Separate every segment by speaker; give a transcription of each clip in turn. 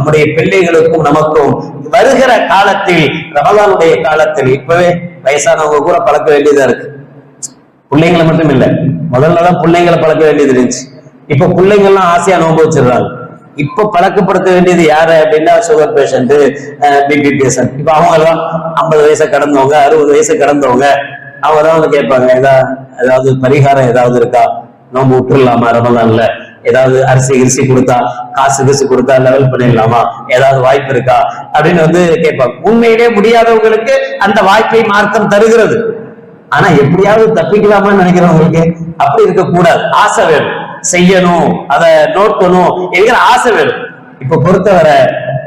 Speaker 1: நம்முடைய பிள்ளைகளுக்கும் நமக்கும் வருகிற காலத்தில், ரமலானுடைய காலத்தில் இப்பவே வயசானவங்க கூட பழக்க வேண்டியதா இருக்கு. பிள்ளைங்களை மட்டும் இல்ல, முதல்லதான் பிள்ளைங்களை பழக்க வேண்டியது இருந்துச்சு. இப்ப பிள்ளைங்கள்லாம் ஆசையா நோன்பு வச்சிடுறாங்க. இப்ப பழக்கப்படுத்த வேண்டியது யாரு அப்படின்னா சுகர் பேஷண்ட், பிபி பேஷண்ட். இப்ப அவங்க எல்லாம் 50 வயசை கடந்தவங்க, 60 வயசை கடந்தவங்க, அவங்க தான் வந்து கேட்பாங்க, ஏதாவது பரிகாரம் ஏதாவது இருக்கா, நோன்பு விட்டுடலாமா ரமலான்ல, ஏதாவது அரிசி கிரிசி கொடுத்தா, காசு கிரிசி கொடுத்தா லெவல் பண்ணிடலாமா, ஏதாவது வாய்ப்பு இருக்கா அப்படின்னு வந்து கேட்பாங்க. உண்மையிலே முடியாதவங்களுக்கு அந்த வாய்ப்பை மார்க்கம் தருகிறது. ஆனா எப்படியாவது தப்பிக்கலாமான்னு நினைக்கிறவங்களுக்கு அப்படி இருக்கக்கூடாது. ஆசை வேணும், செய்யணும், அதை நோக்கணும் என்கிற ஆசை வேணும். இப்ப பொறுத்தவரை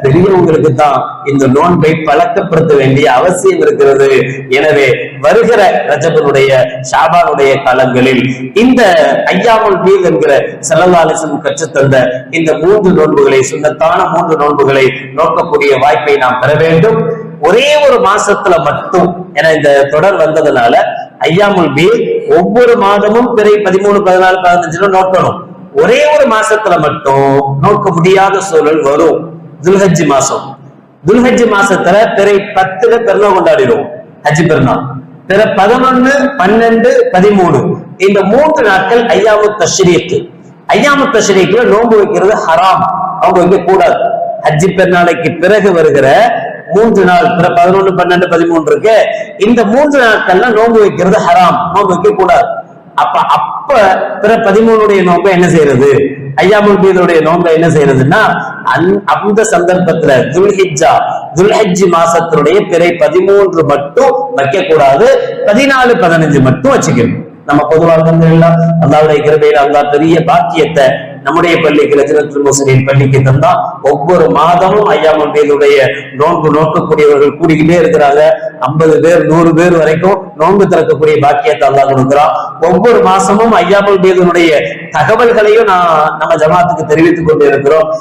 Speaker 1: பெரியவங்களுக்கு தான் இந்த நோன்பை பழக்கப்படுத்த வேண்டிய அவசியம் இருக்கிறது. எனவே வருகிற ரஜபனுடைய ஷாபானுடைய காலங்களில் இந்த ஐயாமுல் பீத் என்கிற ஸல்லல்லாஹு அலைஹி வஸல்லம் கற்றுத்தந்த இந்த 3 நோன்புகளை, சுன்னத்தான 3 நோன்புகளை நோக்கக்கூடிய வாய்ப்பை நாம் பெற வேண்டும். ஒரே ஒரு மாசத்துல மட்டும், ஏன்னா இந்த தொடர் வந்ததுனால ஐயாமுல் பீத் ஒவ்வொரு மாதமும் பிறை 13, 14, 15 நோக்கணும். ஒரே ஒரு மாசத்துல மட்டும் நோக்க முடியாத சூழல் வரும். துல்ஹஜ் மாசம், துல்ஹஜ் மாசத்துல பிறை 10 பெருநாள் கொண்டாடிடுவோம், ஹஜ் பெருநாள். பிற 11, 12, 13 இந்த 3 நாட்கள் ஐயாமு தஷ்ரீக். ஐயாமு தஷ்ரீக்ல நோன்பு வைக்கிறது ஹராம், அவங்க வைக்க கூடாது. ஹஜ் பெருநாளைக்கு பிறகு வருகிற 3 நாள், பிற 11, 12, 13 இருக்கு, இந்த 3 நாட்கள்ல நோன்பு வைக்கிறது ஹராம், நோன்பு வைக்க கூடாது. அப்ப பிற 13 நோன்பை என்ன செய்யறது, ஐயாமுல் பீதுடைய நோன்பை என்ன செய்யறதுன்னா, அந்த சந்தர்ப்பத்துல துல்ஹஜ் மாசத்தினுடைய பிறை 13 மட்டும் வைக்க கூடாது, 14, 15 மட்டும் வச்சுக்கணும். நம்ம பொதுவாக அல்லாஹ்வுடைய கிருபையில அல்லாஹ் பெரிய பாக்கியத்தை நம்முடைய பள்ளிக்கு, லஜ்னத்துல் முஸ்லிமீன் பள்ளிக்கு தந்தா ஒவ்வொரு மாதமும் ஐயாமுல் பீதுடைய நோன்பு நோக்கக்கூடியவர்கள் கூடிக்கிட்டே இருக்கிறாங்க. 50 பேர் 100 பேர் வரைக்கும் நோன்பு திறக்கக்கூடிய பாக்கியத்தை அல்லாஹ் கொடுக்கிறான். ஒவ்வொரு மாசமும் ஐயாமுல் பீதுடைய தகவல்களையும் நம்ம ஜமாத்துக்கு தெரிவித்துக் கொண்டு இருக்கிறோம்.